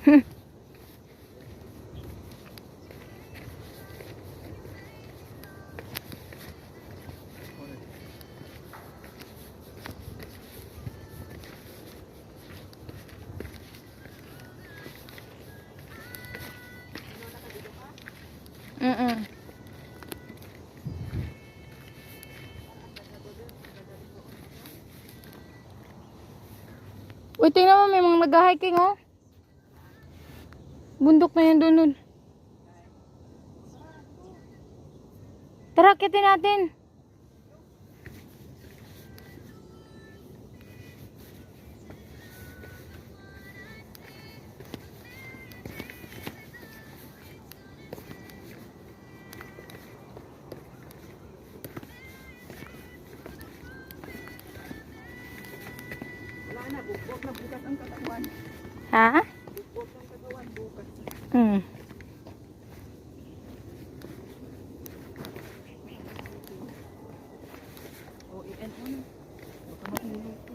Uy, tingnan mo, may mga nag-hiking, oh. Bundok na yan doon. Tara, akitin natin. Wala na, bukbok na bukas ang katawan. Ha? Bukbok ang katawan bukas. O, i-end mo na. Baka mahulog ko.